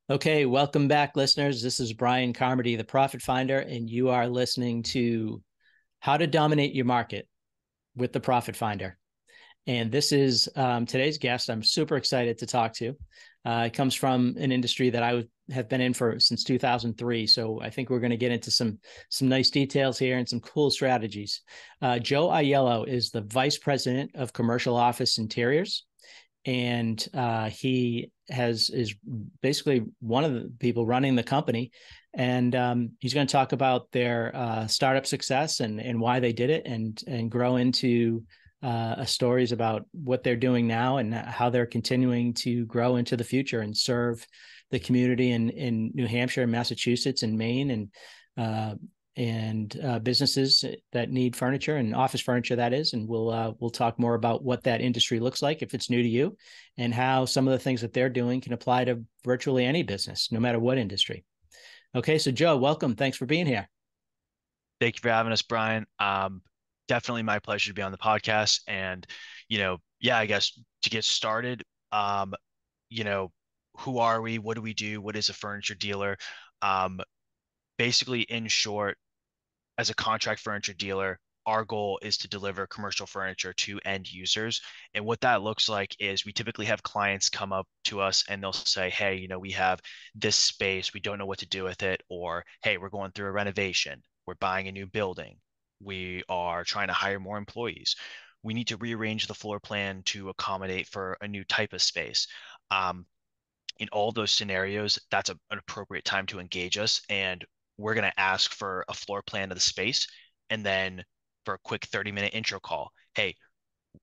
Okay, welcome back, listeners. This is Brian Carmody, the Profit Finder, and you are listening to How to Dominate Your Market with the Profit Finder. And this is today's guest. I'm super excited to talk to. It comes from an industry that I have been in for since 2003. So I think we're going to get into some nice details here and some cool strategies. Joe Aiello is the Vice President of Commercial Office Interiors, and he is basically one of the people running the company, and he's going to talk about their startup success and why they did it, and grow into stories about what they're doing now and how they're continuing to grow into the future and serve the community in New Hampshire and Massachusetts and Maine, and businesses that need furniture and office furniture, that is. And we'll talk more about what that industry looks like if it's new to you, and how some of the things that they're doing can apply to virtually any business, no matter what industry. Okay, so Joe, welcome. Thanks for being here. Thank you for having us, Brian. Definitely my pleasure to be on the podcast. And, yeah, I guess to get started, you know, who are we? What do we do? What is a furniture dealer? Um, Basically, in short, as a contract furniture dealer, our goal is to deliver commercial furniture to end users. And what that looks like is we typically have clients come up to us and they'll say, hey, we have this space, we don't know what to do with it, or hey, we're going through a renovation, we're buying a new building, we are trying to hire more employees. We need to rearrange the floor plan to accommodate for a new type of space. Um, in all those scenarios, that's an appropriate time to engage us. And we're going to ask for a floor plan of the space. And then for a quick 30-minute intro call, hey,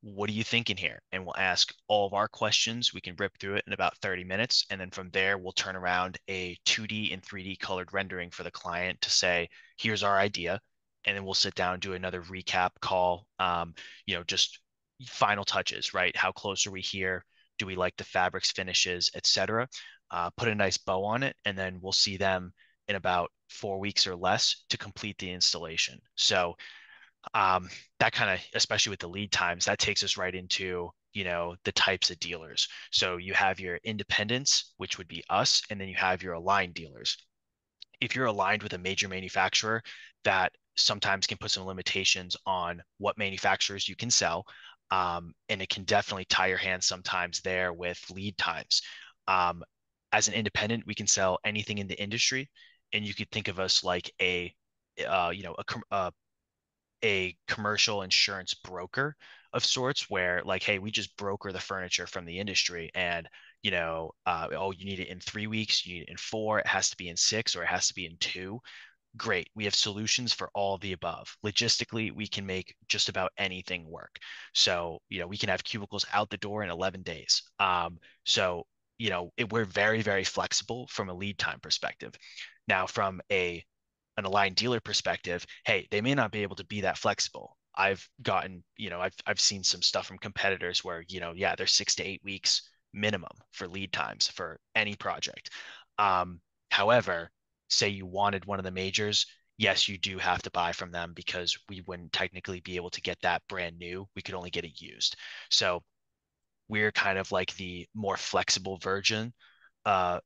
what are you thinking here? And we'll ask all of our questions. We can rip through it in about 30 minutes. And then from there, we'll turn around a 2D and 3D colored rendering for the client to say, here's our idea. And then we'll sit down, do another recap call, just final touches, right? How close are we here? Do we like the fabrics, finishes, etc.? Put a nice bow on it, and then we'll see them in about 4 weeks or less to complete the installation. So that kind of, especially with the lead times, that takes us right into, the types of dealers. So you have your independents, which would be us, and then you have your aligned dealers. If you're aligned with a major manufacturer, that sometimes can put some limitations on what manufacturers you can sell. And it can definitely tie your hands sometimes there with lead times. Um, as an independent, we can sell anything in the industry, and you could think of us like a commercial insurance broker of sorts, where like, hey, we just broker the furniture from the industry, and oh, you need it in 3 weeks, you need it in four, it has to be in six, or it has to be in two. Great. We have solutions for all of the above. Logistically, we can make just about anything work. So, we can have cubicles out the door in 11 days. We're very, very flexible from a lead time perspective. Now, from an aligned dealer perspective, hey, they may not be able to be that flexible. I've seen some stuff from competitors where, yeah, they're 6 to 8 weeks minimum for lead times for any project. However, say you wanted one of the majors, yes, you do have to buy from them because we wouldn't technically be able to get that brand new. We could only get it used. So we're kind of like the more flexible version of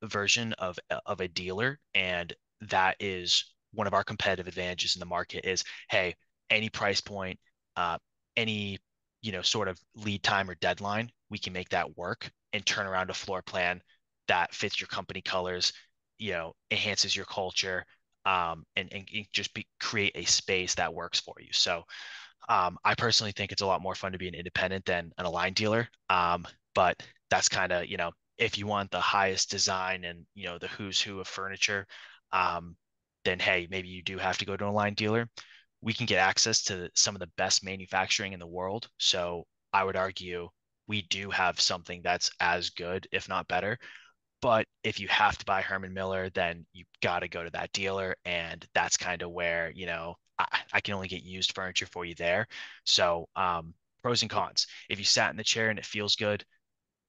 a dealer, and that is one of our competitive advantages in the market is, hey, any price point, any sort of lead time or deadline, we can make that work and turn around a floor plan that fits your company colors, enhances your culture, and create a space that works for you. So I personally think it's a lot more fun to be an independent than an aligned dealer. But that's kind of, if you want the highest design and, the who's who of furniture, um, then hey, maybe you do have to go to an aligned dealer. We can get access to some of the best manufacturing in the world. So I would argue we do have something that's as good, if not better. But if you have to buy Herman Miller, then you got to go to that dealer. And that's kind of where, I can only get used furniture for you there. So, pros and cons. If you sat in the chair and it feels good,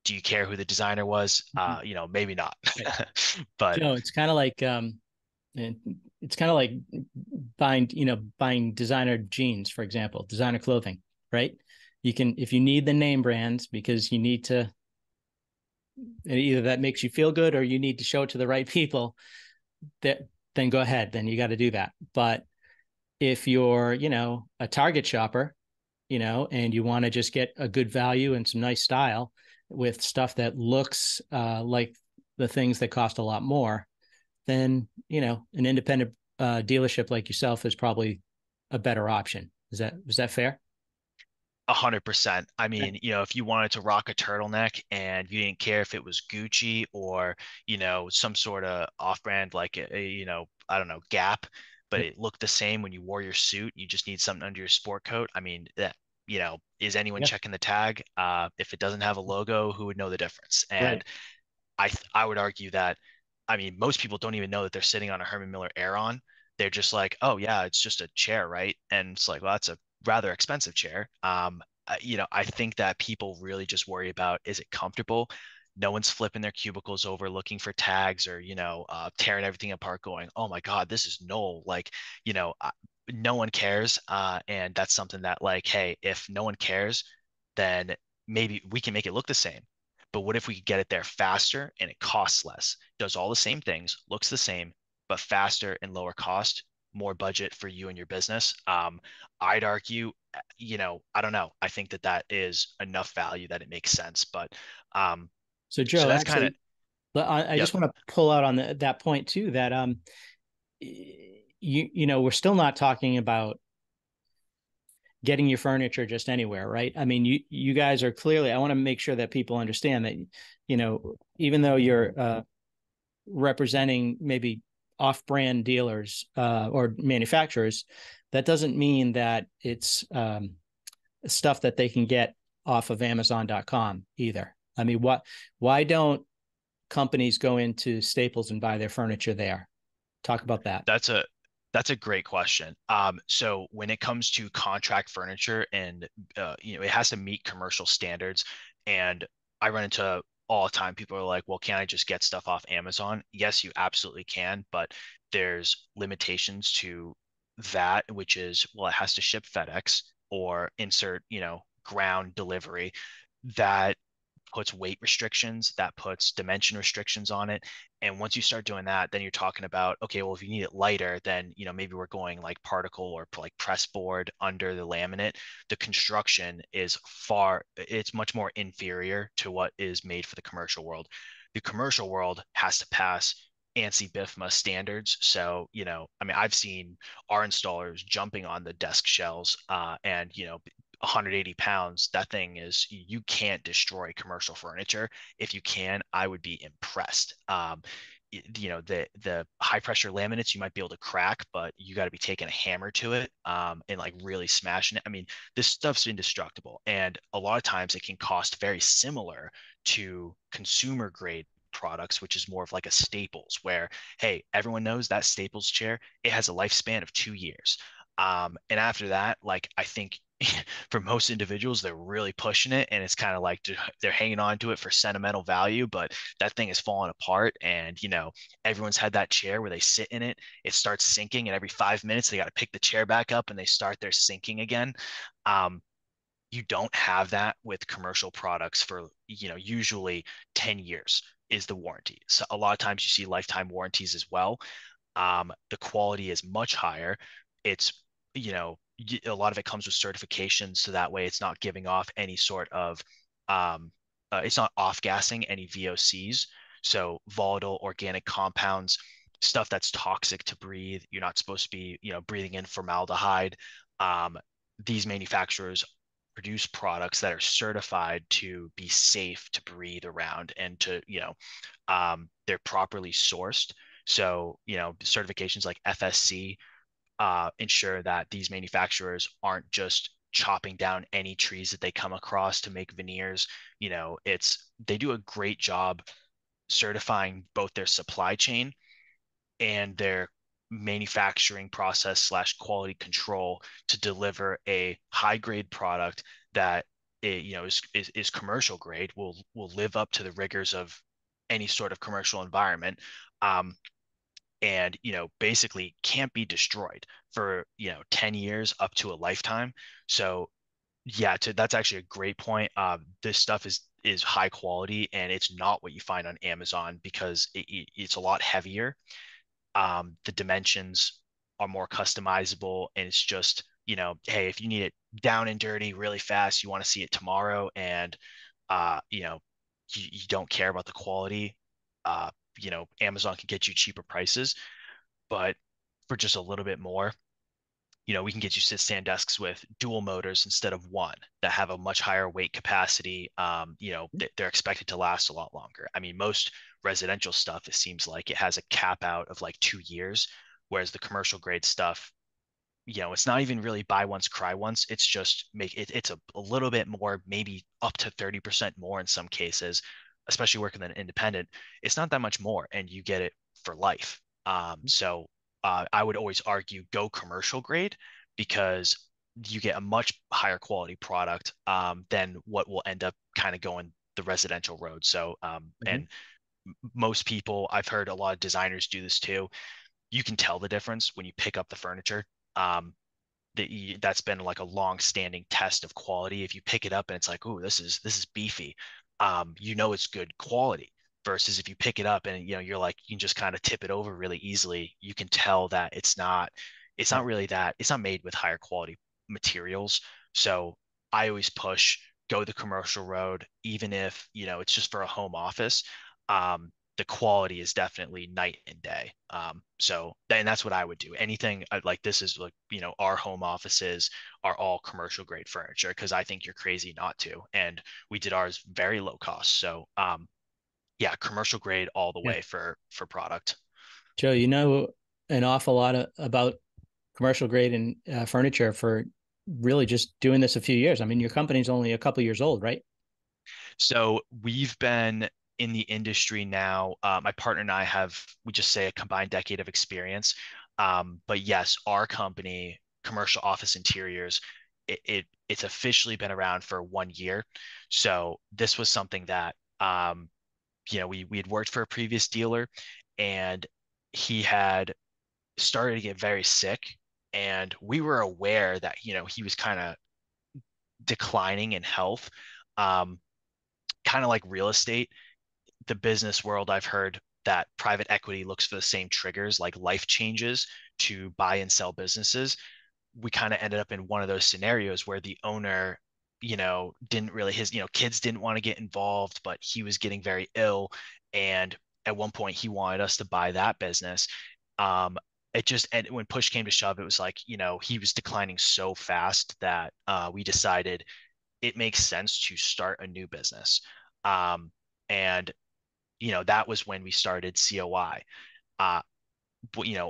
do you care who the designer was? Maybe not. Right. But Joe, it's kind of like buying designer jeans, for example, designer clothing, right? You can, if you need the name brands because you need to and either that makes you feel good or you need to show it to the right people, that then go ahead, then you got to do that. But if you're, a Target shopper, and you want to just get a good value and some nice style with stuff that looks like the things that cost a lot more, then, an independent dealership like yourself is probably a better option. Is that fair? 100%. I mean, if you wanted to rock a turtleneck and you didn't care if it was Gucci or, some sort of off-brand like I don't know, Gap, but Yep. it looked the same when you wore your suit, you just need something under your sport coat. I mean, that, is anyone Yeah. checking the tag? If it doesn't have a logo, who would know the difference? Right. And I would argue that, I mean, most people don't even know that they're sitting on a Herman Miller Aeron. They're just like, oh yeah, it's just a chair, right? And it's like, well, that's a rather expensive chair. I think that people really just worry about, is it comfortable? No one's flipping their cubicles over looking for tags or, tearing everything apart going, oh my God, this is null. Like, no one cares. And that's something that like, hey, if no one cares, then maybe we can make it look the same. But what if we could get it there faster and it costs less, does all the same things, looks the same, but faster and lower cost, more budget for you and your business? I'd argue, I don't know. I think that that is enough value that it makes sense. But um, So so Joe, that's kind of, actually, I yep, just want to pull out on that point too, that we're still not talking about getting your furniture just anywhere, right? I mean, you guys are clearly, I want to make sure that people understand that, even though you're representing maybe off-brand dealers or manufacturers, that doesn't mean that it's stuff that they can get off of Amazon.com either. I mean, why don't companies go into Staples and buy their furniture there? Talk about that. that's a that's a great question. So when it comes to contract furniture and it has to meet commercial standards, and I run into all the time people are like, well, can't I just get stuff off Amazon? Yes, you absolutely can, but there's limitations to that, which is, well, it has to ship FedEx or insert, ground delivery. That puts weight restrictions, that puts dimension restrictions on it. And once you start doing that, then you're talking about, okay, well, if you need it lighter, then, maybe we're going like particle or like press board under the laminate. The construction is it's much more inferior to what is made for the commercial world. The commercial world has to pass ANSI BIFMA standards. So, I mean, I've seen our installers jumping on the desk shelves and, 180 pounds, that thing is, you can't destroy commercial furniture. If you can, I would be impressed. The high pressure laminates you might be able to crack, but you got to be taking a hammer to it and like really smashing it. I mean, this stuff's indestructible, and a lot of times it can cost very similar to consumer grade products, which is more of like a Staples, where, hey, everyone knows that Staples chair, it has a lifespan of 2 years. And after that, like, I think for most individuals, they're really pushing it, and it's kind of like they're hanging on to it for sentimental value, but that thing is falling apart. And everyone's had that chair where they sit in it, it starts sinking, and every 5 minutes they got to pick the chair back up and they start their sinking again. um, you don't have that with commercial products for, usually 10 years is the warranty. So a lot of times you see lifetime warranties as well. The quality is much higher. It's, a lot of it comes with certifications, so that way it's not giving off any sort of, it's not off gassing any VOCs. So volatile organic compounds, stuff that's toxic to breathe. You're not supposed to be, breathing in formaldehyde. Um, these manufacturers produce products that are certified to be safe to breathe around and to, they're properly sourced. So, certifications like FSC ensure that these manufacturers aren't just chopping down any trees that they come across to make veneers. They do a great job certifying both their supply chain and their manufacturing process slash quality control to deliver a high grade product that is commercial grade, will live up to the rigors of any sort of commercial environment. And basically can't be destroyed for 10 years up to a lifetime. So yeah, that's actually a great point. This stuff is is high quality, and it's not what you find on Amazon because it's a lot heavier. The dimensions are more customizable, and it's just, hey, if you need it down and dirty really fast, you want to see it tomorrow, and uh, you know, you don't care about the quality, uh, Amazon can get you cheaper prices, but for just a little bit more, we can get you sit stand desks with dual motors instead of one that have a much higher weight capacity. They're expected to last a lot longer. I mean, most residential stuff, it seems like it has a cap out of like 2 years, whereas the commercial grade stuff, it's not even really buy once, cry once. It's just it's a little bit more, maybe up to 30% more in some cases, especially working in an independent. It's not that much more, and you get it for life. I would always argue go commercial grade because you get a much higher quality product than what will end up kind of going the residential road. Mhm. And most people, I've heard a lot of designers do this too. You can tell the difference when you pick up the furniture. Um, that's been like a long-standing test of quality. If you pick it up and it's like, oh, this is beefy, it's good quality. Versus if you pick it up and you're like, you can just kind of tip it over really easily. You can tell that it's not Right. really that it's not made with higher quality materials. So I always push go the commercial road, even if it's just for a home office. The quality is definitely night and day. And that's what I would do. Anything like this is like, our home offices are all commercial grade furniture because I think you're crazy not to. And we did ours very low cost. Yeah, commercial grade all the Yeah. way for product. Joe, you know an awful lot about commercial grade and furniture for really just doing this a few years. I mean, your company's only a couple years old, right? So we've been in the industry now. My partner and I we just say a combined decade of experience. But yes, our company, Commercial Office Interiors, it's officially been around for 1 year. So this was something that, we had worked for a previous dealer, and he had started to get very sick. And we were aware that, he was kind of declining in health. Um, Kind of like real estate, the business world, I've heard that private equity looks for the same triggers, like life changes to buy and sell businesses. We kind of ended up in one of those scenarios where the owner, didn't really, his, kids didn't want to get involved, but he was getting very ill. And at one point, he wanted us to buy that business. Um, and when push came to shove, it was like, he was declining so fast that we decided it makes sense to start a new business. And that was when we started COI. Uh,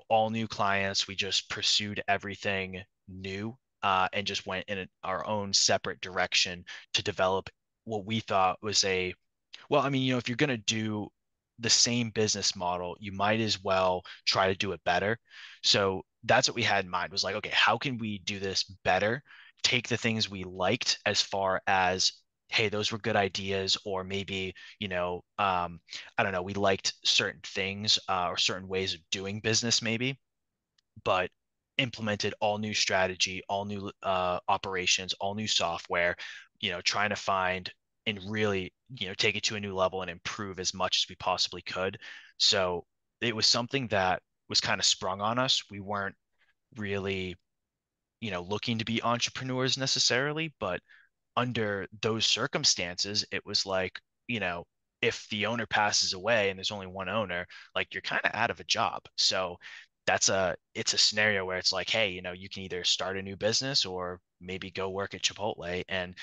all new clients. We just pursued everything new, and just went in our own separate direction to develop what we thought was well, I mean, if you're going to do the same business model, you might as well try to do it better. So that's what we had in mind was like, okay, how can we do this better? Take the things we liked as far as, hey, those were good ideas, or maybe, I don't know, we liked certain things or certain ways of doing business, maybe, but implemented all new strategy, all new operations, all new software, trying to find and really, take it to a new level and improve as much as we possibly could. So it was something that was kind of sprung on us. We weren't really, looking to be entrepreneurs necessarily, but under those circumstances, it was like, if the owner passes away and there's only one owner, like you're kind of out of a job. So it's a scenario where it's like, hey, you can either start a new business or maybe go work at Chipotle. And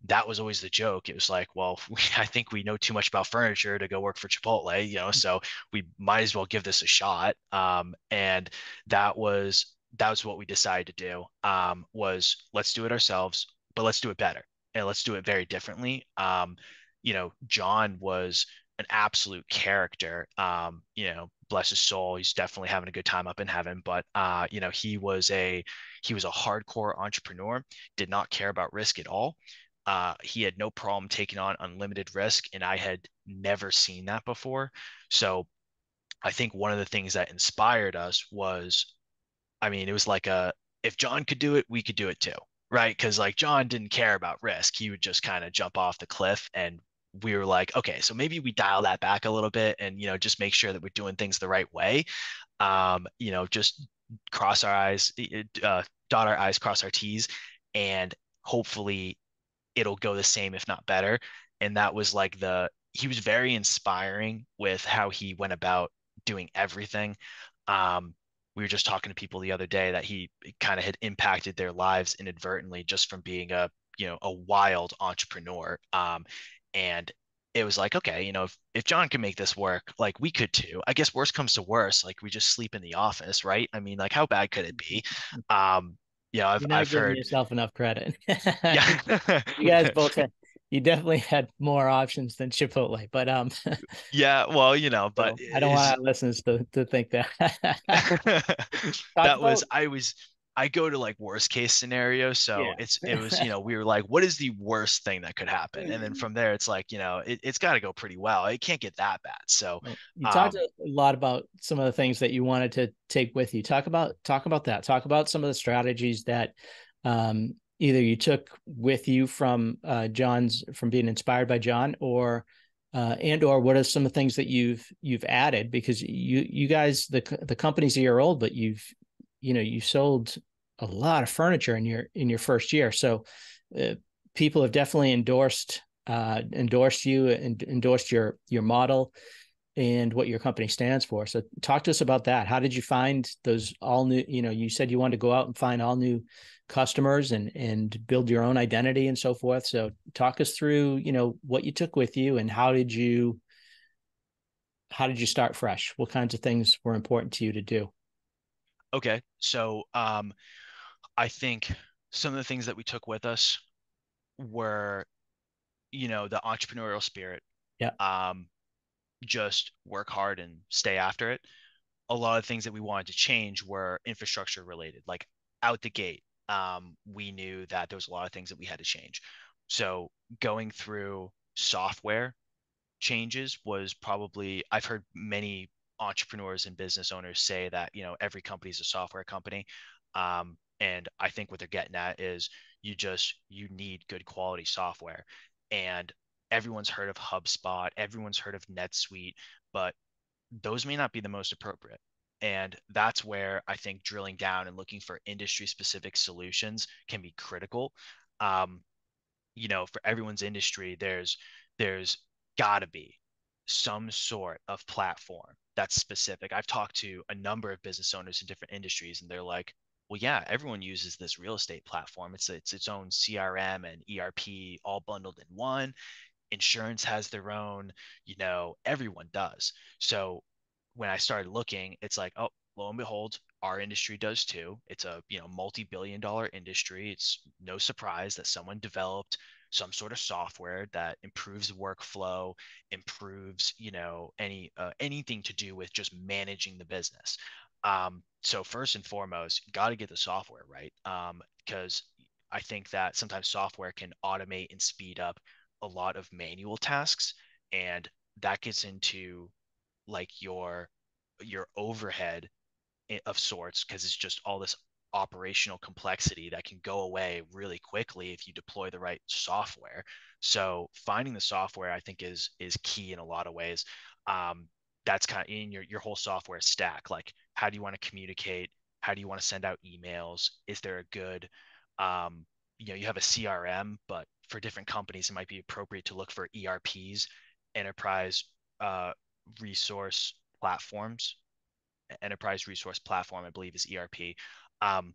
that was always the joke. It was like, well, I think we know too much about furniture to go work for Chipotle, so we might as well give this a shot. And that was what we decided to do. Was let's do it ourselves, but let's do it better and let's do it very differently. John was an absolute character. Bless his soul. He's definitely having a good time up in heaven. But he was a hardcore entrepreneur, did not care about risk at all. He had no problem taking on unlimited risk, and I had never seen that before. So I think one of the things that inspired us was, I mean, it was like if John could do it, we could do it too, right? Because like John didn't care about risk. He would just kind of jump off the cliff and we were like, okay, so maybe we dial that back a little bit and, just make sure that we're doing things the right way. Just cross our I's, dot our I's, cross our T's, and hopefully it'll go the same, if not better. And that was like he was very inspiring with how he went about doing everything. Um, we were just talking to people the other day that he kind of had impacted their lives inadvertently just from being a wild entrepreneur. And it was like, okay, if John can make this work, like we could too. I guess worst comes to worst, like we just sleep in the office, right? I mean, like how bad could it be? Um, You're not I've giving heard, yourself enough credit. yeah. You guys both had, you definitely had more options than Chipotle, but Yeah, well, but so I don't want is our listeners to think that. Talk that was about I go to like worst case scenario, so yeah. it was, we were like, what is the worst thing that could happen? And then from there it's like, it's got to go pretty well. It can't get that bad. So, Well, you talked um a lot about some of the things that you wanted to take with you. Talk about that. Talk about some of the strategies that either you took with you from John's from being inspired by John, or what are some of the things that you've added because you guys the company's a year old, but you sold a lot of furniture in your first year. So uh, people have definitely endorsed you and endorsed your model and what your company stands for. So talk to us about that. How did you find those all new, you said you wanted to go out and find all new customers and build your own identity and so forth. So talk us through, what you took with you and how did you start fresh? What kinds of things were important to you to do? okay. So, I think some of the things that we took with us were, the entrepreneurial spirit. Yeah. Um, just work hard and stay after it. A lot of things that we wanted to change were infrastructure related, like out the gate. We knew that there was a lot of things that we had to change. So going through software changes was probably, I've heard many entrepreneurs and business owners say that, every company is a software company. And I think what they're getting at is you need good quality software. And everyone's heard of HubSpot, everyone's heard of NetSuite, but those may not be the most appropriate. And that's where I think drilling down and looking for industry specific solutions can be critical. Um, for everyone's industry, there's gotta be some sort of platform that's specific. I've talked to a number of business owners in different industries, and they're like, well, yeah, everyone uses this real estate platform. It's its own CRM and ERP all bundled in one. Insurance has their own, everyone does. So when I started looking, it's like, oh, lo and behold, our industry does too. It's a, multi-billion dollar industry. It's no surprise that someone developed some sort of software that improves workflow, improves, anything to do with just managing the business. So first and foremost, got to get the software right. Because I think that sometimes software can automate and speed up a lot of manual tasks, and that gets into like your overhead of sorts because it's just all this operational complexity that can go away really quickly if you deploy the right software. So finding the software I think is key in a lot of ways. um, that's kind of in your whole software stack. Like, how do you want to communicate? How do you want to send out emails? Is there a good um, you have a CRM, but for different companies it might be appropriate to look for ERPs, enterprise uh, resource platforms. Enterprise resource platform, I believe, is ERP. Um,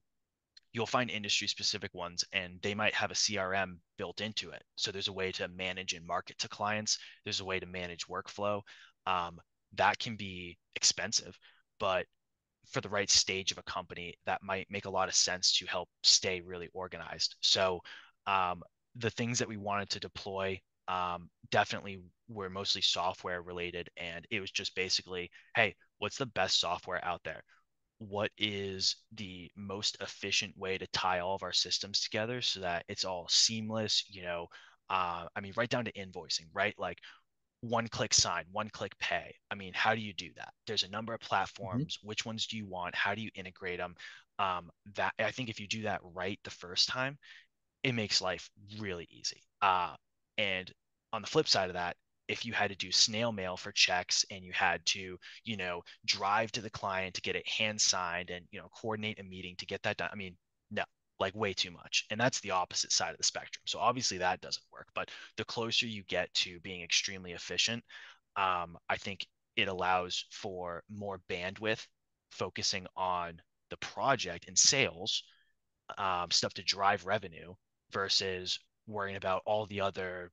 you'll find industry specific ones, and they might have a CRM built into it. So there's a way to manage and market to clients. There's a way to manage workflow. Um, that can be expensive, but for the right stage of a company, that might make a lot of sense to help stay really organized. So um, the things that we wanted to deploy definitely were mostly software related. And it was just basically, hey, what's the best software out there? What is the most efficient way to tie all of our systems together so that it's all seamless, I mean, right down to invoicing, right? Like one click sign, one click pay. I mean, how do you do that? There's a number of Mhm. platforms. Which ones do you want? How do you integrate them? That I think if you do that right the first time, it makes life really easy. And on the flip side of that, if you had to do snail mail for checks and you had to, drive to the client to get it hand signed and, coordinate a meeting to get that done, I mean, no, like way too much. And that's the opposite side of the spectrum. So obviously that doesn't work. But the closer you get to being extremely efficient, I think it allows for more bandwidth focusing on the project and sales, stuff to drive revenue versus worrying about all the other,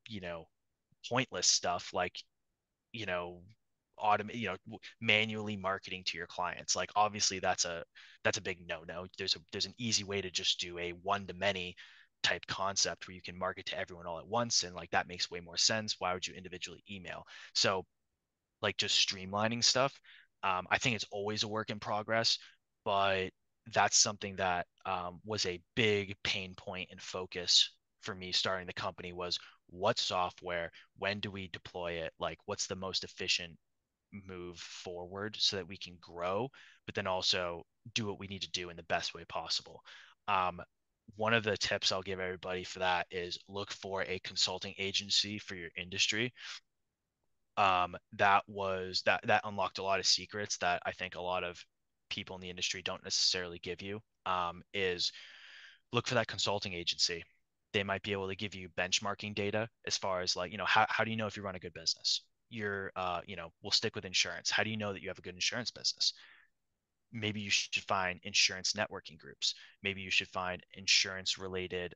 pointless stuff like, you know, automate, manually marketing to your clients. Like obviously that's a big no-no. There's an easy way to just do a one-to-many type concept where you can market to everyone all at once, and like that makes way more sense. Why would you individually email? So like just streamlining stuff. I think it's always a work in progress, but that's something that was a big pain point and focus for me starting the company was what software, when do we deploy it, like what's the most efficient move forward so that we can grow, but then also do what we need to do in the best way possible. Um, One of the tips I'll give everybody for that is look for a consulting agency for your industry. That unlocked a lot of secrets that I think a lot of people in the industry don't necessarily give you. Is look for that consulting agency. They might be able to give you benchmarking data as far as like, how do you know if you run a good business? We'll stick with insurance. How do you know that you have a good insurance business? Maybe you should find insurance networking groups. Maybe you should find insurance related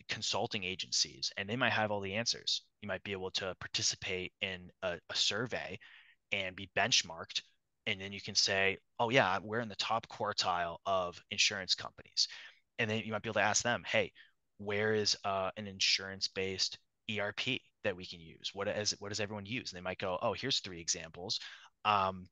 consulting agencies, and they might have all the answers. You might be able to participate in a survey and be benchmarked. And then you can say, oh, yeah, we're in the top quartile of insurance companies. And then you might be able to ask them, hey, where is an insurance based ERP that we can use? What does everyone use? And they might go, oh, here's three examples. Um,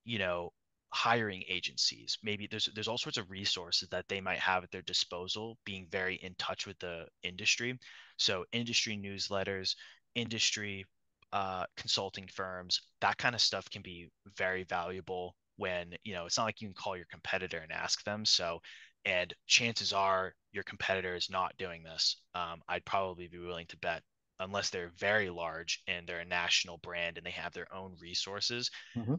you know, Hiring agencies. Maybe there's all sorts of resources that they might have at their disposal, being very in touch with the industry. So industry newsletters, industry consulting firms, that kind of stuff can be very valuable when, it's not like you can call your competitor and ask them. So, and chances are your competitor is not doing this. I'd probably be willing to bet, unless they're very large and they're a national brand and they have their own resources, Mm-hmm.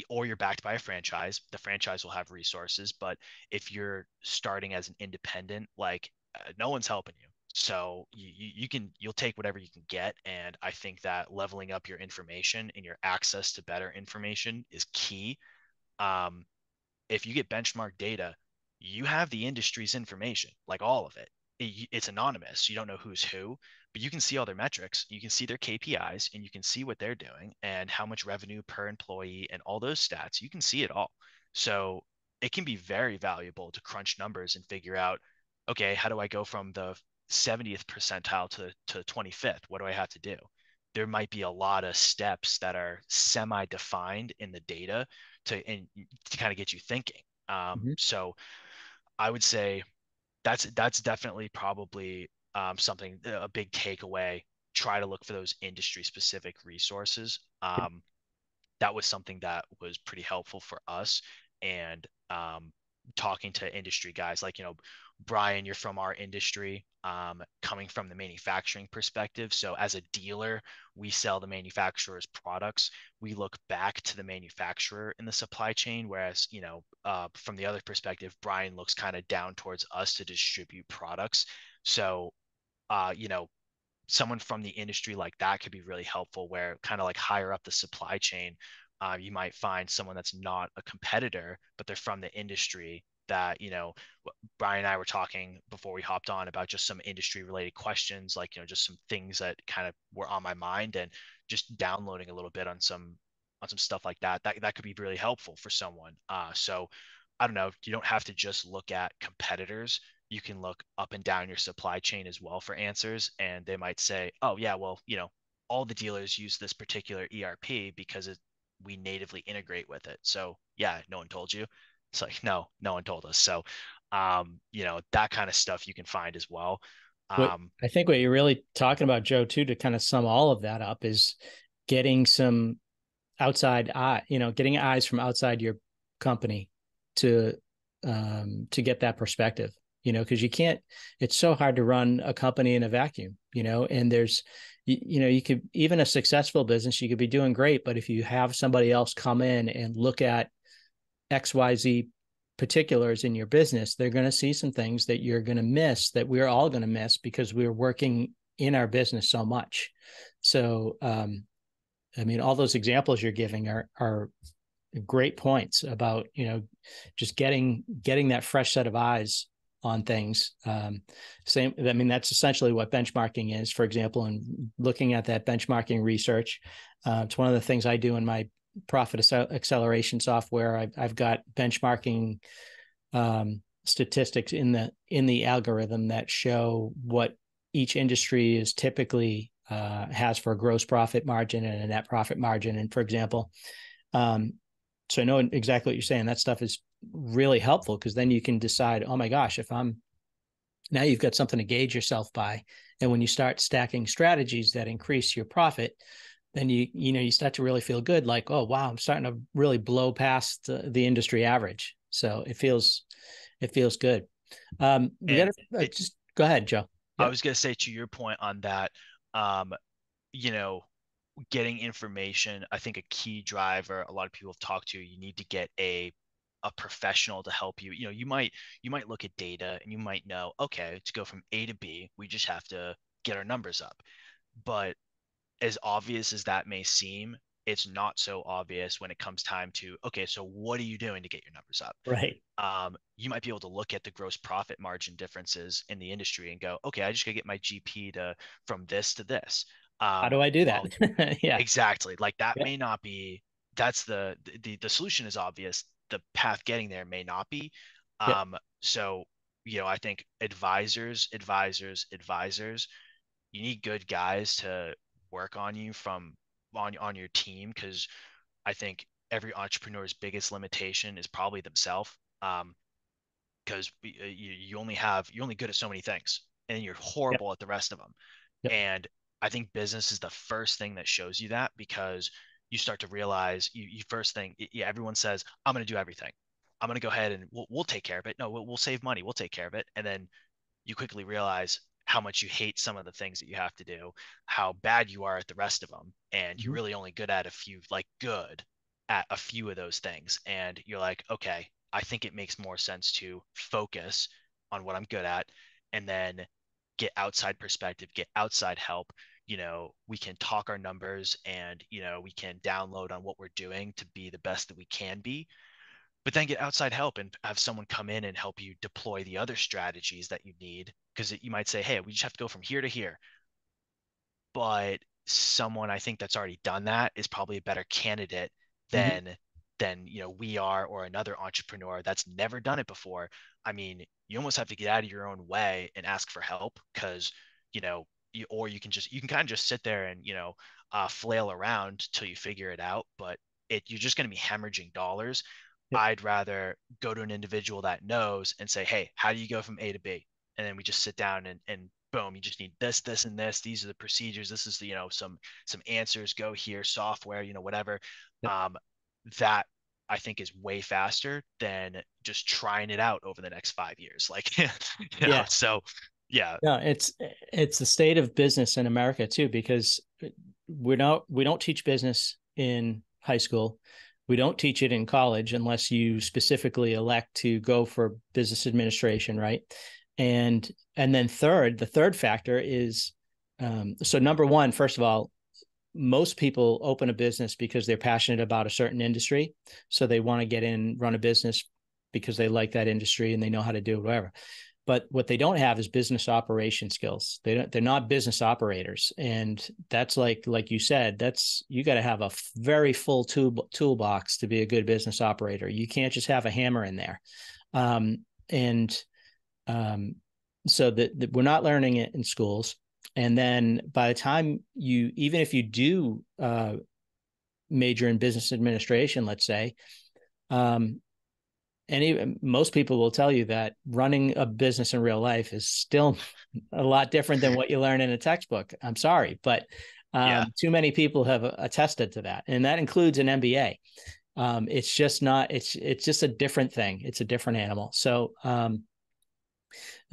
or you're backed by a franchise, the franchise will have resources. But if you're starting as an independent, like no one's helping you. So you'll take whatever you can get. And I think that leveling up your information and your access to better information is key. Um, if you get benchmark data, you have the industry's information, like all of it. It's anonymous. You don't know who's who, but you can see all their metrics. You can see their KPIs and you can see what they're doing and how much revenue per employee and all those stats. You can see it all. So it can be very valuable to crunch numbers and figure out, okay, how do I go from the 70th percentile to 25th? What do I have to do? There might be a lot of steps that are semi-defined in the data to kind of get you thinking. Mm-hmm. So I would say that's definitely probably something, a big takeaway. Try to look for those industry specific resources. That was something that was pretty helpful for us. And talking to industry guys like, Brian, you're from our industry, coming from the manufacturing perspective. So as a dealer, we sell the manufacturer's products. We look back to the manufacturer in the supply chain, whereas, from the other perspective, Brian looks kind of down towards us to distribute products. So, someone from the industry like that could be really helpful, where kind of like higher up the supply chain, you might find someone that's not a competitor, but they're from the industry that, Brian and I were talking before we hopped on about just some industry related questions, like, just some things that kind of were on my mind, and just downloading a little bit on some stuff like that. That could be really helpful for someone. So I don't know. You don't have to just look at competitors. You can look up and down your supply chain as well for answers. And they might say, oh, yeah, well, all the dealers use this particular ERP because we natively integrate with it. So, yeah, no one told you. It's like, no, no one told us. So, that kind of stuff you can find as well. What Um, I think what you're really talking about, Joe, too, to kind of sum all of that up, is getting some outside eye, getting eyes from outside your company to get that perspective, because you can't, it's so hard to run a company in a vacuum, and there's, you could, even a successful business, you could be doing great, but if you have somebody else come in and look at XYZ particulars in your business, they're going to see some things that you're going to miss, that we're all going to miss because we're working in our business so much. So, I mean, all those examples you're giving are great points about, just getting that fresh set of eyes on things. Same, I mean, that's essentially what benchmarking is, for example, and looking at that benchmarking research. It's one of the things I do in my profit acceleration software. I've got benchmarking statistics in the algorithm that show what each industry is typically has for a gross profit margin and a net profit margin. And for example, so I know exactly what you're saying. That stuff is really helpful because then you can decide, oh my gosh, now you've got something to gauge yourself by. And when you start stacking strategies that increase your profit, then you start to really feel good. Like, oh, wow, I'm starting to really blow past the industry average. So it feels good. We got to just go ahead, Joe. I was going to say, to your point on that, um, you know, getting information, I think a key driver, a lot of people have talked to, you need to get a professional to help you. You might look at data and you might know, okay, to go from A to B, we just have to get our numbers up. But as obvious as that may seem, it's not so obvious when it comes time to, okay, so what are you doing to get your numbers up? Right. You might be able to look at the gross profit margin differences in the industry and go, okay, I just gotta get my GP to from this to this. How do I do Well, that? Yeah. exactly. Like that Yeah. may not be. That's the solution is obvious. The path getting there may not be. Yeah. So I think advisors. You need good guys to work on you from on your team, because I think every entrepreneur's biggest limitation is probably themselves. Because you're only good at so many things, and you're Yeah. horrible at the rest of them. Yeah. And I think business is the first thing that shows you that, because you start to realize you first thing, yeah, everyone says, I'm going to do everything. I'm going to go ahead and we'll take care of it. No, we'll save money. We'll take care of it. And then you quickly realize how much you hate some of the things that you have to do, how bad you are at the rest of them. And you're Mhm. really only good at a few, like good at a few of those things. And you're like, okay, I think it makes more sense to focus on what I'm good at, and then get outside perspective, get outside help. We can talk our numbers, and, we can download on what we're doing to be the best that we can be, but then get outside help and have someone come in and help you deploy the other strategies that you need. Because you might say, hey, we just have to go from here to here. But someone, I think, that's already done that is probably a better candidate Mhm. than we are, or another entrepreneur that's never done it before. I mean, you almost have to get out of your own way and ask for help, because or you can kind of just sit there and flail around till you figure it out. But you're just going to be hemorrhaging dollars. Yep. I'd rather go to an individual that knows and say, hey, how do you go from A to B? And then we just sit down and boom, you just need this, and this. These are the procedures. This is some answers. Go here, software, whatever. Yep. Um, that I think is way faster than just trying it out over the next 5 years. Like, Yeah. so yeah, No, it's the state of business in America too, because we don't teach business in high school. We don't teach it in college unless you specifically elect to go for business administration, right? And then the third factor is, so number one, first of all, most people open a business because they're passionate about a certain industry, so they want to get in, run a business because they like that industry and they know how to do it, whatever. But what they don't have is business operation skills. They're not business operators, and that's like you said, that's, you got to have a very full toolbox to be a good business operator. You can't just have a hammer in there. And so that we're not learning it in schools. And then by the time even if you do major in business administration, let's say, um, most people will tell you that running a business in real life is still a lot different than what you learn in a textbook. I'm sorry, but yeah, too many people have attested to that, and that includes an MBA. It's just not. It's just a different thing. It's a different animal. So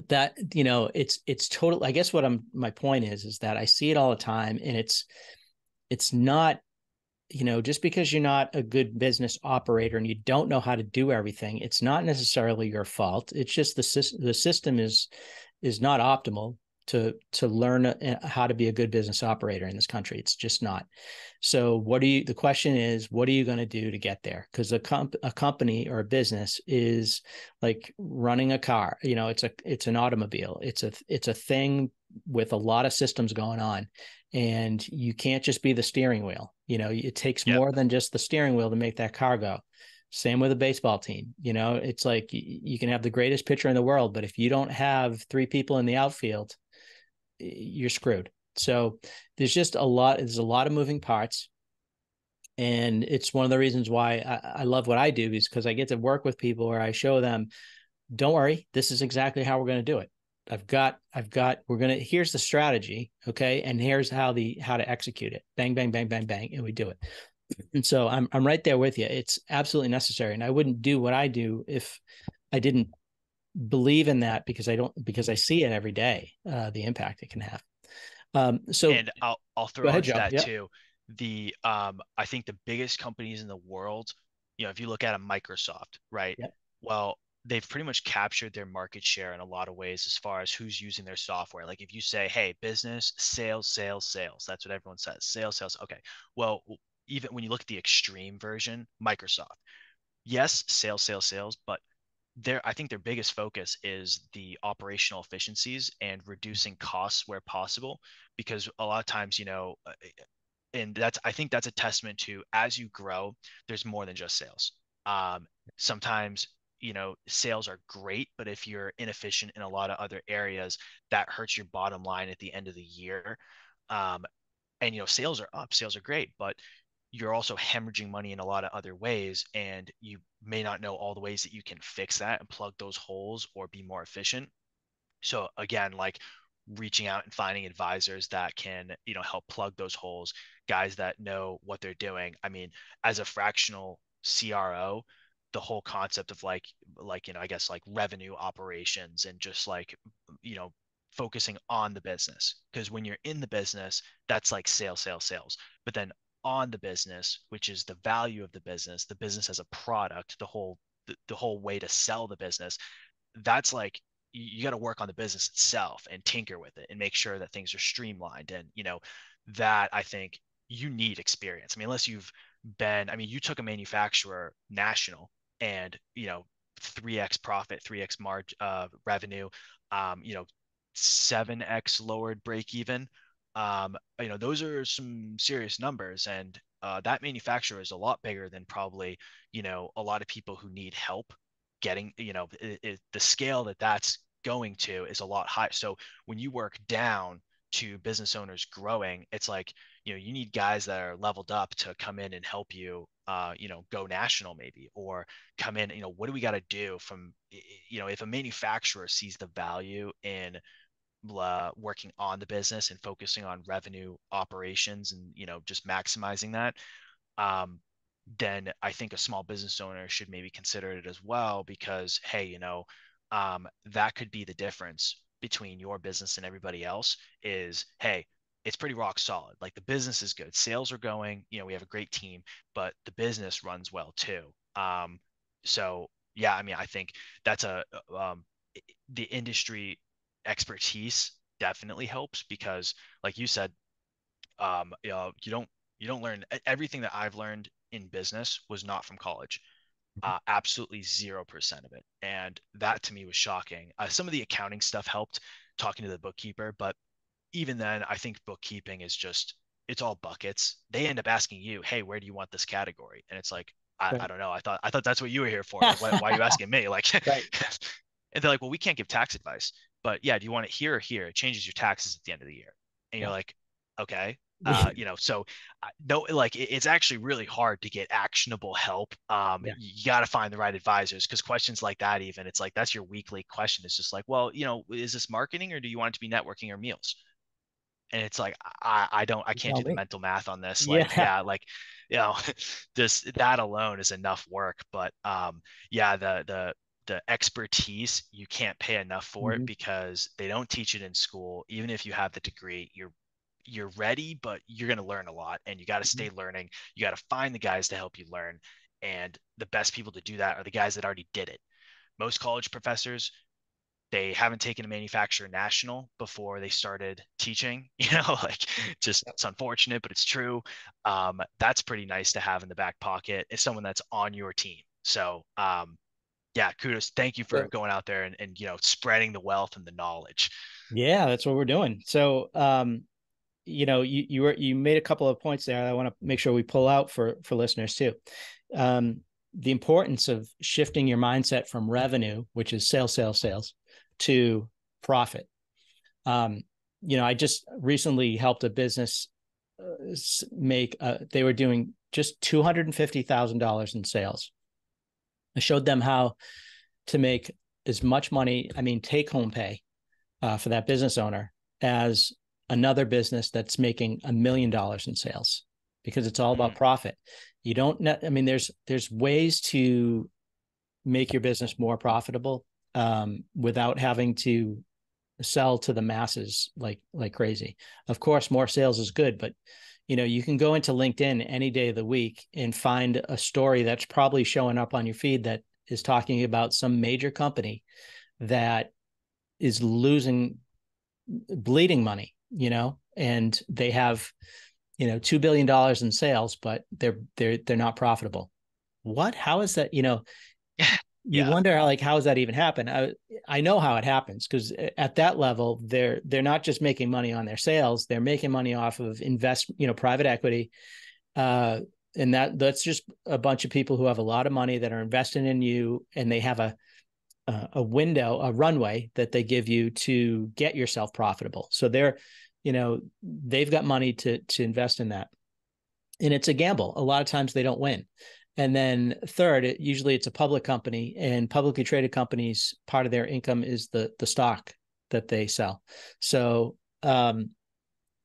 That, it's total. I guess what my point is that I see it all the time, and it's not, just because you're not a good business operator and you don't know how to do everything, it's not necessarily your fault. It's just the system is not optimal to learn how to be a good business operator in this country. It's just not. So the question is, what are you going to do to get there? Because a company or a business is like running a car. It's an automobile. It's a thing with a lot of systems going on, and you can't just be the steering wheel. It takes Yeah. more than just the steering wheel to make that car go. Same with a baseball team. It's like you can have the greatest pitcher in the world, but if you don't have three people in the outfield, you're screwed. So there's a lot of moving parts. And it's one of the reasons why I love what I do, is because I get to work with people where I show them, don't worry, this is exactly how we're going to do it. Here's the strategy. Okay. And here's how to execute it. Bang, bang, bang, bang, bang. And we do it. And so I'm right there with you. It's absolutely necessary. And I wouldn't do what I do if I didn't believe in that, because I see it every day, the impact it can have. So And I'll go throw ahead, onto Joe. that Yep. too. I think the biggest companies in the world, if you look at a Microsoft, right? Yep. Well, they've pretty much captured their market share in a lot of ways as far as who's using their software. Like if you say, hey, business, sales, sales, sales, that's what everyone says. Sales, sales. Okay. Well, even when you look at the extreme version, Microsoft, yes, sales, sales, sales, but I think their biggest focus is the operational efficiencies and reducing costs where possible, because a lot of times, and I think that's a testament to, as you grow, there's more than just sales. Sometimes, sales are great, but if you're inefficient in a lot of other areas, that hurts your bottom line at the end of the year. Um, and sales are up, sales are great, but you're also hemorrhaging money in a lot of other ways, and you may not know all the ways that you can fix that and plug those holes or be more efficient. So again, like reaching out and finding advisors that can, help plug those holes, guys that know what they're doing. I mean, as a fractional CRO, the whole concept of I guess like revenue operations and just like, you know, focusing on the business. Because when you're in the business, that's like sales, sales, sales. But then on the business, which is the value of the business as a product, the whole way to sell the business, that's like you got to work on the business itself and tinker with it and make sure that things are streamlined. And that I think you need experience. I mean, unless you've I mean, you took a manufacturer national and 3x profit, 3x revenue, um, you know 7x lowered break even. Those are some serious numbers, and that manufacturer is a lot bigger than probably a lot of people who need help getting. The scale that that's going to is a lot higher. So when you work down to business owners growing, it's like you need guys that are leveled up to come in and help you, go national maybe, or come in. What do we got to do from, if a manufacturer sees the value in working on the business and focusing on revenue operations and just maximizing that, um, then I think a small business owner should maybe consider it as well, because hey, that could be the difference between your business and everybody else. Is, hey, it's pretty rock solid. Like the business is good, sales are going, we have a great team, but the business runs well too. So yeah, I mean, I think that's the industry expertise definitely helps, because like you said, you don't learn everything that I've learned in business was not from college. Absolutely 0% of it. And that to me was shocking. Some of the accounting stuff helped, talking to the bookkeeper, but even then, I think bookkeeping is just, it's all buckets. They end up asking you, hey, where do you want this category? And it's like, I Right. don't know. I thought that's what you were here for. Like, why are you asking me? Like, Right. and they're like, well, we can't give tax advice, but yeah, do you want it here or here? It changes your taxes at the end of the year. And you're Yeah. like, okay. So no, like it's actually really hard to get actionable help. Yeah. You got to find the right advisors, because questions like that, even it's like that's your weekly question. It's just like, well, is this marketing, or do you want it to be networking or meals? And it's like I You can't tell do the me. mental math on this. Like, Yeah. yeah, like you know, this that alone is enough work. But yeah, the the expertise, you can't pay enough for it Mhm. because they don't teach it in school. Even if you have the degree, you're ready, but you're going to learn a lot and you got to stay learning. You got to find the guys to help you learn. And the best people to do that are the guys that already did it. Most college professors, they haven't taken a manufacturer national before they started teaching, like just Yep. it's unfortunate, but it's true. That's pretty nice to have in the back pocket as someone that's on your team. So, yeah, kudos. Thank you for So, going out there and spreading the wealth and the knowledge. yeah, that's what we're doing. So, you made a couple of points there. I want to make sure we pull out for listeners too. Um, the importance of shifting your mindset from revenue, which is sales, to profit. Um, I just recently helped a business make. They were doing just $250,000 in sales. I showed them how to make as much money. I mean, take home pay for that business owner as another business that's making $1 million in sales, because it's all about Mm, profit. You don't, I mean, there's ways to make your business more profitable without having to sell to the masses like crazy. Of course, more sales is good, but you can go into LinkedIn any day of the week and find a story that's probably showing up on your feed that is talking about some major company that is losing bleeding money, and they have, $2 billion in sales, but they're not profitable. What? How is that? You yeah. wonder how does that even happen? I know how it happens, because at that level, they're not just making money on their sales, they're making money off of private equity. Uh, and that's just a bunch of people who have a lot of money that are investing in you, and they have a window, a runway that they give you to get yourself profitable. So they've got money to invest in that. And it's a gamble. A lot of times they don't win. And then third, usually it's a public company, and publicly traded companies, part of their income is the stock that they sell. So none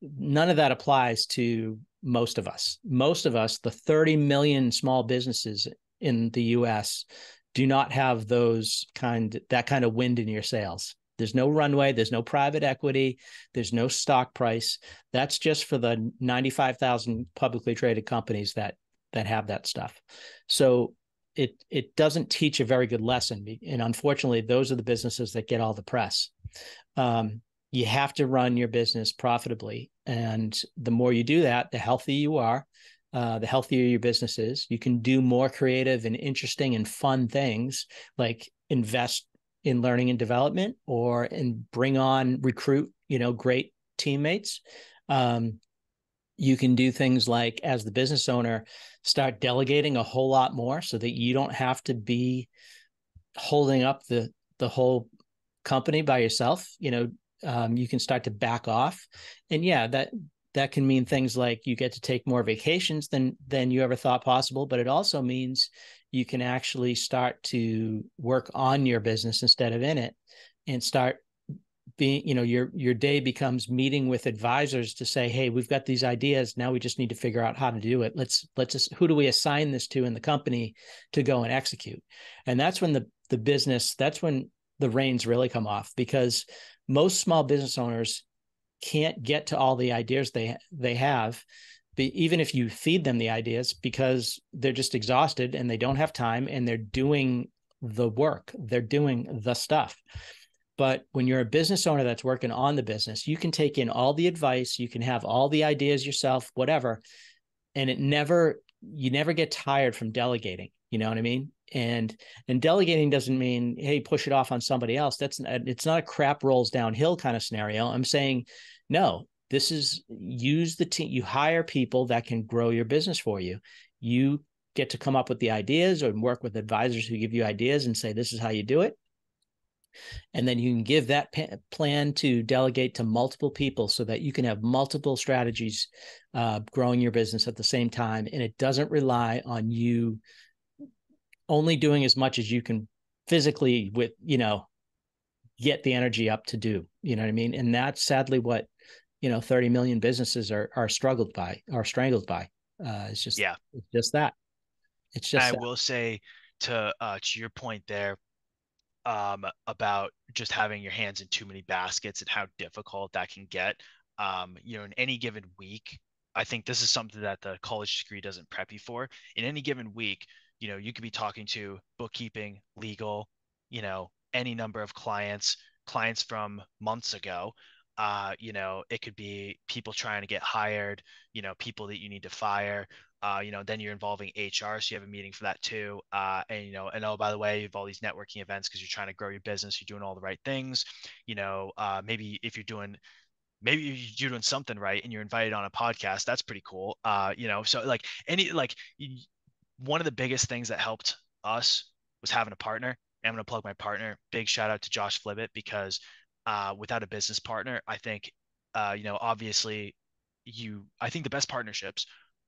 of that applies to most of us. Most of us, the 30 million small businesses in the US, do not have that kind of wind in your sails. There's no runway, there's no private equity, there's no stock price. That's just for the 95,000 publicly traded companies that have that stuff. So it doesn't teach a very good lesson, and unfortunately, those are the businesses that get all the press. Um, you have to run your business profitably, and the more you do that, the healthier you are, the healthier your business is. You can do more creative and interesting and fun things, like invest in learning and development, or recruit, great teammates. You can do things like, as the business owner, start delegating a whole lot more, so that you don't have to be holding up the whole company by yourself. You can start to back off, and yeah, that can mean things like you get to take more vacations than you ever thought possible, but it also means you can actually start to work on your business instead of in it, and start being, your day becomes meeting with advisors to say, hey, we've got these ideas, now we just need to figure out how to do it. Let's just, who do we assign this to in the company to go and execute? And that's when that's when the reins really come off, because most small business owners can't get to all the ideas they have, even if you feed them the ideas, because they're just exhausted and they don't have time, and they're doing the work, they're doing the stuff. But when you're a business owner that's working on the business, you can take in all the advice, you can have all the ideas yourself, whatever, and you never get tired from delegating. You know what I mean? And delegating doesn't mean, hey, push it off on somebody else. It's not a crap rolls downhill kind of scenario. I'm saying, no, this is, use the team. You hire people that can grow your business for you. You get to come up with the ideas, or work with advisors who give you ideas and say, this is how you do it. And then you can give that plan to delegate to multiple people, so that you can have multiple strategies growing your business at the same time. And it doesn't rely on you only doing as much as you can physically get the energy up to do. You know what I mean? And that's sadly what 30 million businesses are strangled by. It's Yeah. just that. It's just I that. will say to your point there, about just having your hands in too many baskets and how difficult that can get. In any given week, I think this is something that the college degree doesn't prep you for. In any given week, you could be talking to bookkeeping, legal, any number of clients from months ago. It could be people trying to get hired, people that you need to fire. Then you're involving HR, so you have a meeting for that too. And oh, by the way, you have all these networking events because you're trying to grow your business. You're doing all the right things. Maybe if maybe you're doing something right and you're invited on a podcast, that's pretty cool. So like one of the biggest things that helped us was having a partner. I'm going to plug my partner. Big shout out to Josh Flibbit because without a business partner, I think, obviously, I think the best partnerships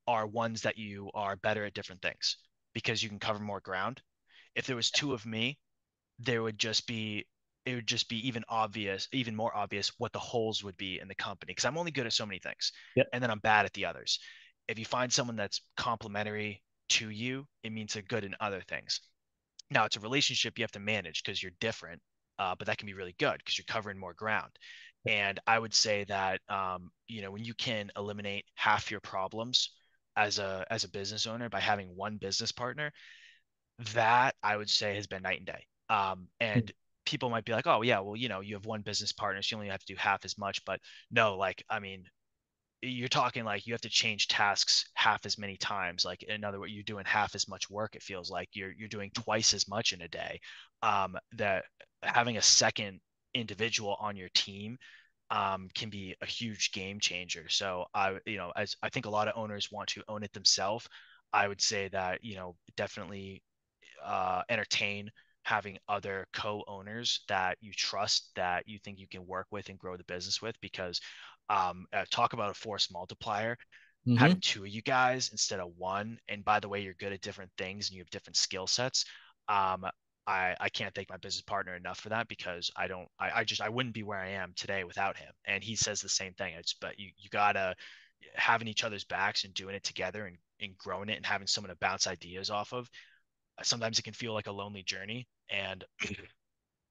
are ones that you are better at different things because you can cover more ground. If there was two of me, there would just be it would just be even more obvious what the holes would be in the company because I'm only good at so many things Yep. and then I'm bad at the others. If you find someone that's complementary to you, it means they're good in other things. Now it's a relationship you have to manage because you're different, but that can be really good because you're covering more ground. And I would say that when you can eliminate half your problems as a business owner by having one business partner, that I would say has been night and day. And people might be like, oh yeah, well, you have one business partner, so you only have to do half as much. But no, like, I mean, you're talking like you have to change tasks half as many times. Like in other words, you're doing half as much work. It feels like you're doing twice as much in a day. That having a second individual on your team can be a huge game changer. So as I think a lot of owners want to own it themselves, I would say that definitely entertain having other co-owners that you trust that you think you can work with and grow the business with because talk about a force multiplier Mm-hmm. having two of you guys instead of one. And by the way, you're good at different things and you have different skill sets. um, I can't thank my business partner enough for that because I wouldn't be where I am today without him, and he says the same thing. But you gotta having each other's backs and doing it together and growing it and having someone to bounce ideas off of. Sometimes it can feel like a lonely journey, and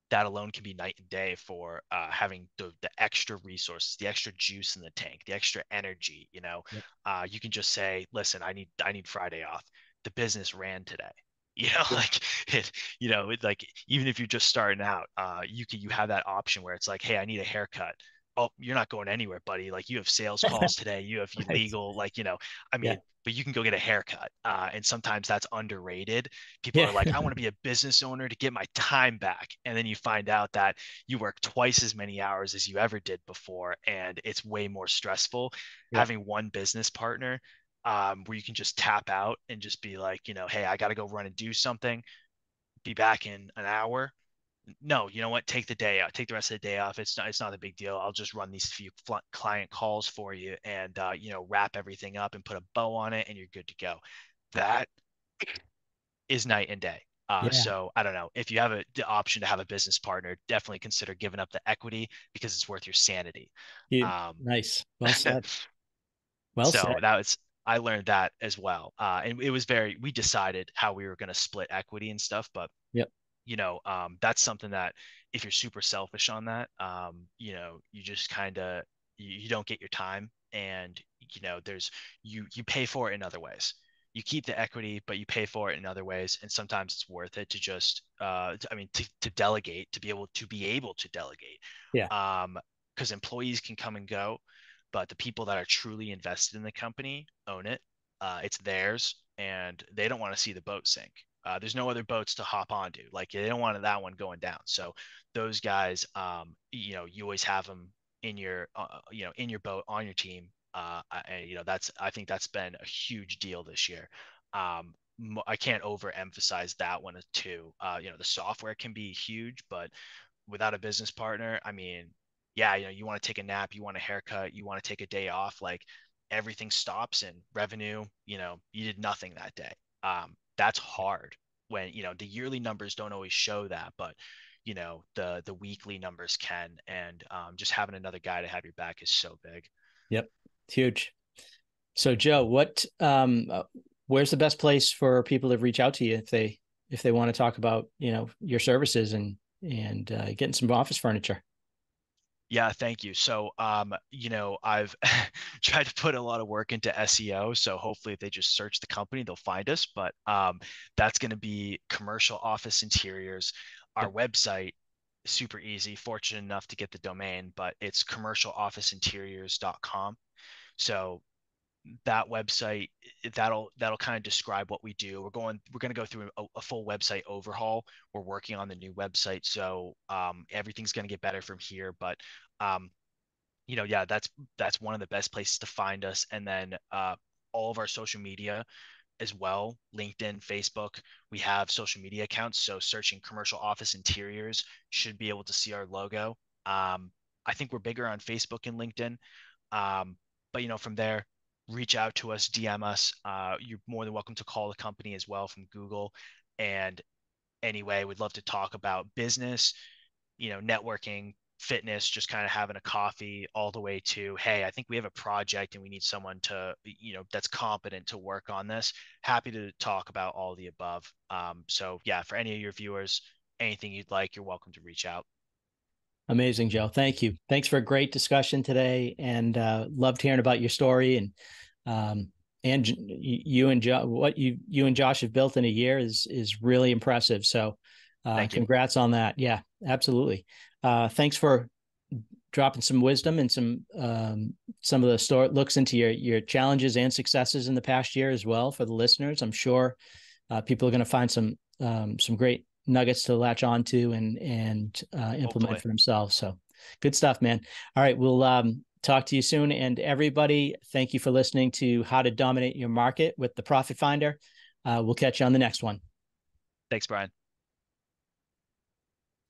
that alone can be night and day for having the extra resources, the extra juice in the tank, the extra energy. Yep. You can just say, "Listen, I need Friday off. The business ran today." You know, Yeah. like like even if you're just starting out, you have that option where it's like, "Hey, I need a haircut." Oh, you're not going anywhere, buddy. Like you have sales calls today, you have Right. legal, like I Yeah. mean, but you can go get a haircut, and sometimes that's underrated. People are Yeah. like, I want to be a business owner to get my time back. And then you find out that you work twice as many hours as you ever did before, and it's way more stressful. Yeah. Having one business partner where you can just tap out and just be like, hey, I got to go run and do something, be back in an hour. No, you know what? Take the day out. Take the rest of the day off. It's not a big deal. I'll just run these few client calls for you and wrap everything up and put a bow on it and you're good to go. That is night and day. Yeah. So I don't know if you have the option to have a business partner, definitely consider giving up the equity because it's worth your sanity. You, Um, nice. Well said. Well so said. I learned that as well. And we decided how we were going to split equity and stuff, but Yep. that's something that if you're super selfish on that, you just kind of you don't get your time, and you pay for it in other ways. You keep the equity, but you pay for it in other ways, and sometimes it's worth it to just, to delegate, to be able to delegate, Yeah. because employees can come and go, but the people that are truly invested in the company own it. It's theirs, and they don't want to see the boat sink. There's no other boats to hop onto. Like they don't want that one going down. So those guys, you always have them in your boat on your team. And I think that's been a huge deal this year. I can't overemphasize that one too. The software can be huge, but without a business partner, I mean, yeah, you want to take a nap, you want a haircut, you want to take a day off, like everything stops and revenue, you did nothing that day. That's hard when, the yearly numbers don't always show that, but the weekly numbers can, and just having another guy to have your back is so big. Yep. It's huge. So Joe, where's the best place for people to reach out to you if they want to talk about, your services and getting some office furniture. Yeah, thank you. So, I've tried to put a lot of work into SEO. So hopefully if they just search the company, they'll find us. But that's going to be commercial office interiors. Our Yep. website, super easy, fortunate enough to get the domain, but it's commercialofficeinteriors.com. So that website, that'll kind of describe what we do. We're going to go through a full website overhaul. We're working on the new website, so everything's going to get better from here. But um, yeah, that's one of the best places to find us. And then all of our social media as well, LinkedIn, Facebook. We have social media accounts, so searching commercial office interiors should be able to see our logo. I think we're bigger on Facebook and LinkedIn. Um, but from there, reach out to us, DM us. You're more than welcome to call the company as well from Google. And anyway, we'd love to talk about business, networking, fitness, just kind of having a coffee, all the way to, hey, I think we have a project and we need someone to, that's competent to work on this. Happy to talk about all the above. So yeah, for any of your viewers, anything you'd like, you're welcome to reach out. Amazing, Joe. Thank you. Thanks for a great discussion today, and loved hearing about your story um, and you and what you and Josh have built in a year is really impressive. So, Thank you. congrats on that. Yeah, absolutely. Thanks for dropping some wisdom and some of the store looks into your challenges and successes in the past year as well for the listeners. I'm sure people are going to find some great nuggets to latch onto and implement Hopefully. for themselves. So good stuff, man. All right, we'll talk to you soon. And everybody, thank you for listening to How to Dominate Your Market with the Profit Finder. We'll catch you on the next one. Thanks, Brian.